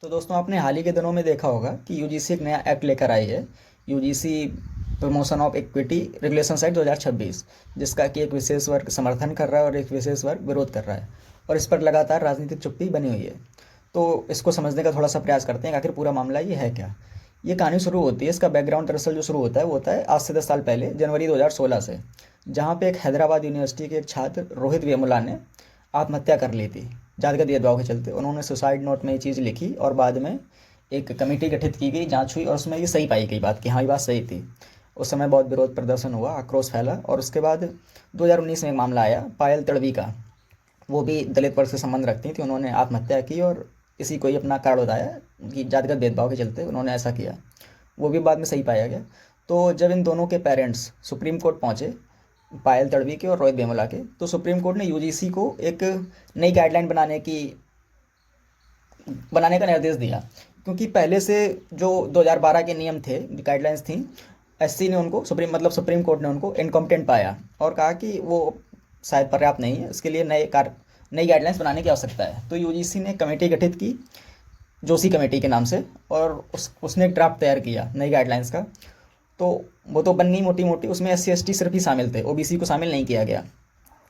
तो दोस्तों आपने हाल ही के दिनों में देखा होगा कि यूजीसी एक नया एक्ट लेकर आई है। UGC promotion of equity regulations act 2026, जिसका कि एक विशेष वर्ग समर्थन कर रहा है और एक विशेष वर्ग विरोध कर रहा है, और इस पर लगातार राजनीतिक चुप्पी बनी हुई है। तो इसको समझने का थोड़ा सा प्रयास करते हैं कि आखिर पूरा मामला ये है क्या। ये कहानी शुरू होती है, इसका बैकग्राउंड दरअसल जो शुरू होता है वो होता है आज से 10 साल पहले, जनवरी 2016 से, जहाँ पे एक हैदराबाद यूनिवर्सिटी के एक छात्र रोहित वेमुला ने आत्महत्या कर ली थी। जातिगत भेदभाव के चलते उन्होंने सुसाइड नोट में ये चीज़ लिखी और बाद में एक कमेटी गठित की गई, जांच हुई और उसमें ये सही पाई गई बात कि हाँ ये बात सही थी। उस समय बहुत विरोध प्रदर्शन हुआ, आक्रोश फैला, और उसके बाद 2019 में एक मामला आया पायल तड़वी का। वो भी दलित वर्ग से संबंध रखती थी, उन्होंने आत्महत्या की और इसी को ही अपना कारण बताया कि जातिगत भेदभाव के चलते उन्होंने ऐसा किया। वो भी बाद में सही पाया गया। तो जब इन दोनों के पेरेंट्स सुप्रीम कोर्ट पहुँचे, पायल तड़वी के और रोहित वेमुला के, तो सुप्रीम कोर्ट ने यूजीसी को एक नई गाइडलाइन बनाने का निर्देश दिया। क्योंकि पहले से जो 2012 के नियम थे, गाइडलाइंस थी, एससी ने उनको सुप्रीम कोर्ट ने उनको इनकॉम्पिटेंट पाया और कहा कि वो शायद पर्याप्त नहीं है, इसके लिए नई गाइडलाइंस बनाने की आवश्यकता है। तो यूजीसी ने कमेटी गठित की, जोशी कमेटी के नाम से, और उसने एक ड्राफ्ट तैयार किया नई गाइडलाइंस का। तो वो तो बनी मोटी मोटी, उसमें एस सी सिर्फ ही शामिल थे, ओबीसी को शामिल नहीं किया गया।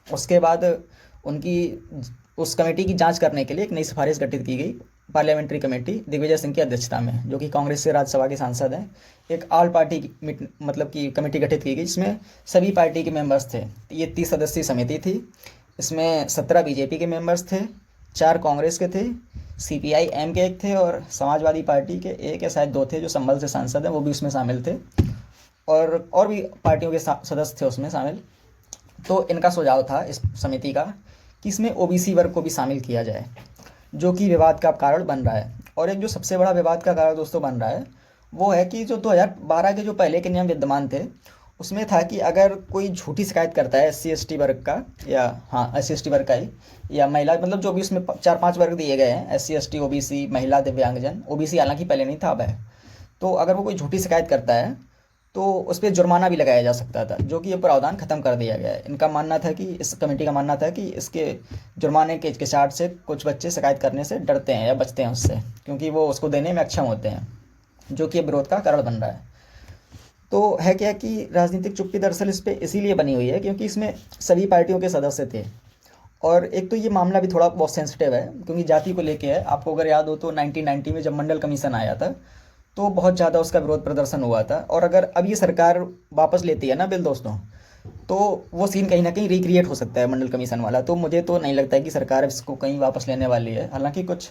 उसके बाद उनकी उस कमेटी की जांच करने के लिए एक नई सिफारिश गठित की गई, पार्लियामेंट्री कमेटी दिग्विजय सिंह की अध्यक्षता में, जो कि कांग्रेस से राज्यसभा के सांसद हैं। एक ऑल पार्टी की कमेटी गठित की गई, जिसमें सभी पार्टी के मेंबर्स थे। ये 30 सदस्यीय समिति थी। इसमें 17 बीजेपी के मेंबर्स थे, 4 कांग्रेस के थे, सीपीआई एम के एक थे, और समाजवादी पार्टी के एक या शायद 2 थे जो संभल से सांसद हैं, वो भी उसमें शामिल थे, और भी पार्टियों के सदस्य थे उसमें शामिल। तो इनका सुझाव था इस समिति का कि इसमें ओबीसी वर्ग को भी शामिल किया जाए, जो कि विवाद का कारण बन रहा है। और एक जो सबसे बड़ा विवाद का कारण दोस्तों बन रहा है वो है कि जो 2012 के जो पहले के नियम विद्यमान थे, उसमें था कि अगर कोई झूठी शिकायत करता है एससी एसटी वर्ग का, या हाँ एससी एसटी वर्ग का ही, या महिला, मतलब जो भी उसमें 4-5 वर्ग दिए गए हैं, एससी एसटी ओबीसी, महिला, दिव्यांगजन, ओबीसी हालांकि पहले नहीं था, अब है। तो अगर वो कोई झूठी शिकायत करता है तो उस पर जुर्माना भी लगाया जा सकता था, जो कि ये प्रावधान खत्म कर दिया गया है। इनका मानना था कि इस कमेटी का मानना था कि इसके जुर्माने के चार्ज से कुछ बच्चे शिकायत करने से डरते हैं या बचते हैं उससे, क्योंकि वो उसको देने में अक्षम होते हैं, जो कि विरोध का कारण बन रहा है। तो है क्या कि राजनीतिक चुप्पी दरअसल इस पर इसीलिए बनी हुई है क्योंकि इसमें सभी पार्टियों के सदस्य थे। और एक तो ये मामला भी थोड़ा बहुत सेंसिटिव है क्योंकि जाति को लेके है। आपको अगर याद हो तो 1990 में जब मंडल कमीशन आया था, तो बहुत ज़्यादा उसका विरोध प्रदर्शन हुआ था। और अगर अब ये सरकार वापस लेती है ना बिल दोस्तों, तो वो सीन कहीं ना कहीं रिक्रिएट हो सकता है मंडल कमीशन वाला। तो मुझे तो नहीं लगता है कि सरकार इसको कहीं वापस लेने वाली है, हालांकि कुछ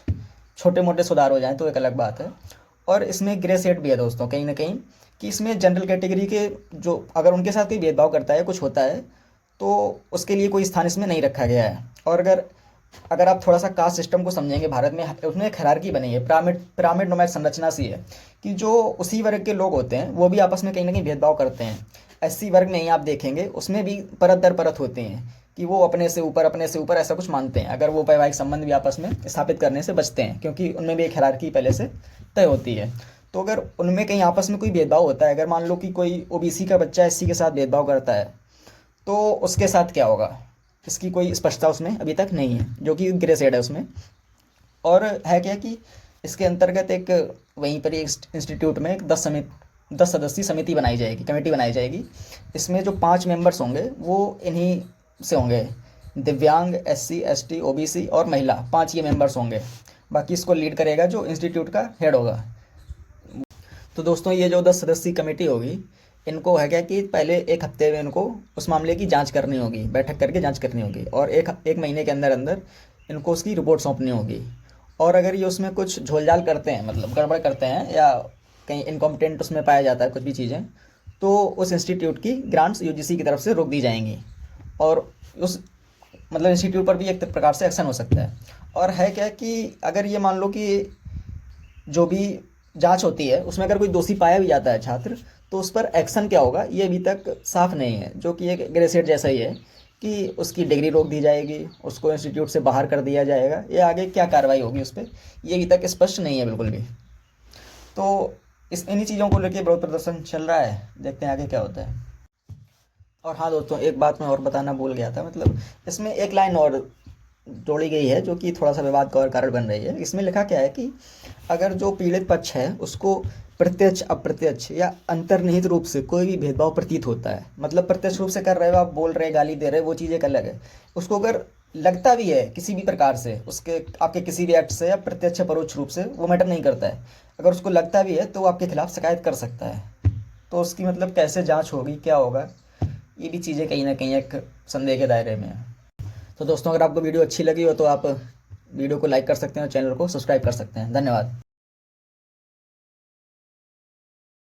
छोटे मोटे सुधार हो जाएं तो एक अलग बात है। और इसमें ग्रे सेट भी है दोस्तों कहीं ना कहीं, कि इसमें जनरल कैटेगरी के जो अगर उनके साथ कोई भेदभाव करता है, कुछ होता है, तो उसके लिए कोई स्थान इसमें नहीं रखा गया है। और अगर अगर आप थोड़ा सा कास्ट सिस्टम को समझेंगे भारत में, उसमें एक हायरार्की बनी है, पिरामिड नुमा संरचना सी है, कि जो उसी वर्ग के लोग होते हैं वो भी आपस में कहीं ना कहीं भेदभाव करते हैं। एससी वर्ग में ही आप देखेंगे, उसमें भी परत दर परत होते हैं कि वो अपने से ऊपर ऐसा कुछ मानते हैं, अगर वो वैवाहिक संबंध भी आपस में स्थापित करने से बचते हैं, क्योंकि उनमें भी एक हायरार्की पहले से तय होती है। तो अगर उनमें कहीं आपस में कोई भेदभाव होता है, अगर मान लो कि कोई ओबीसी का बच्चा एससी के साथ भेदभाव करता है, तो उसके साथ क्या होगा, इसकी कोई स्पष्टता उसमें अभी तक नहीं है, जो कि ग्रे शेड है उसमें। और है क्या कि इसके अंतर्गत एक वहीं पर एक इंस्टीट्यूट में एक 10 सदस्यीय समिति बनाई जाएगी, कमेटी बनाई जाएगी। इसमें जो 5 मेंबर्स होंगे वो इन्हीं से होंगे, दिव्यांग, एससी एसटी, ओबीसी और महिला, 5 ये मेंबर्स होंगे। बाकी इसको लीड करेगा जो इंस्टीट्यूट का हेड होगा। तो दोस्तों ये जो 10 सदस्यीय कमेटी होगी, इनको है क्या कि पहले एक हफ्ते में इनको उस मामले की जांच करनी होगी, बैठक करके जांच करनी होगी, और एक महीने के अंदर अंदर इनको उसकी रिपोर्ट सौंपनी होगी। और अगर ये उसमें कुछ झोलझाल करते हैं, मतलब गड़बड़ करते हैं, या कहीं इनकॉम्पिटेंट उसमें पाया जाता है कुछ भी चीज़ें, तो उस इंस्टीट्यूट की ग्रांट्स यूजीसी की तरफ से रोक दी जाएंगी, और उस इंस्टीट्यूट पर भी एक प्रकार से एक्शन हो सकता है। और है क्या कि अगर ये मान लो कि जो भी जांच होती है उसमें अगर कोई दोषी पाया भी जाता है छात्र, तो उस पर एक्शन क्या होगा ये अभी तक साफ नहीं है, जो कि एक ग्रेसेट जैसा ही है कि उसकी डिग्री रोक दी जाएगी, उसको इंस्टीट्यूट से बाहर कर दिया जाएगा, या आगे क्या कार्रवाई होगी उस पर, ये अभी तक स्पष्ट नहीं है बिल्कुल भी। तो इन्हीं चीज़ों को लेकर विरोध प्रदर्शन चल रहा है, देखते हैं आगे क्या होता है। और हाँ दोस्तों, एक बात मैं और बताना भूल गया था, इसमें एक लाइन और जोड़ी गई है जो कि थोड़ा सा विवाद का और कारण बन रही है। इसमें लिखा क्या है कि अगर जो पीड़ित पक्ष है उसको प्रत्यक्ष अप्रत्यक्ष या अंतर्निहित रूप से कोई भी भेदभाव प्रतीत होता है, मतलब प्रत्यक्ष रूप से कर रहे हो आप, बोल रहे गाली दे रहे वो चीज़ एक अलग है। उसको अगर लगता भी है किसी भी प्रकार से, उसके आपके किसी भी एक्ट से या प्रत्यक्ष परोक्ष रूप से, वो मैटर नहीं करता है, अगर उसको लगता भी है तो वो आपके खिलाफ शिकायत कर सकता है। तो उसकी मतलब कैसे जांच होगी, क्या होगा, ये भी चीज़ें कहीं ना कहीं एक संदेह के दायरे में है। तो दोस्तों, अगर आपको वीडियो अच्छी लगी हो तो आप वीडियो को लाइक कर सकते हैं और चैनल को सब्सक्राइब कर सकते हैं। धन्यवाद।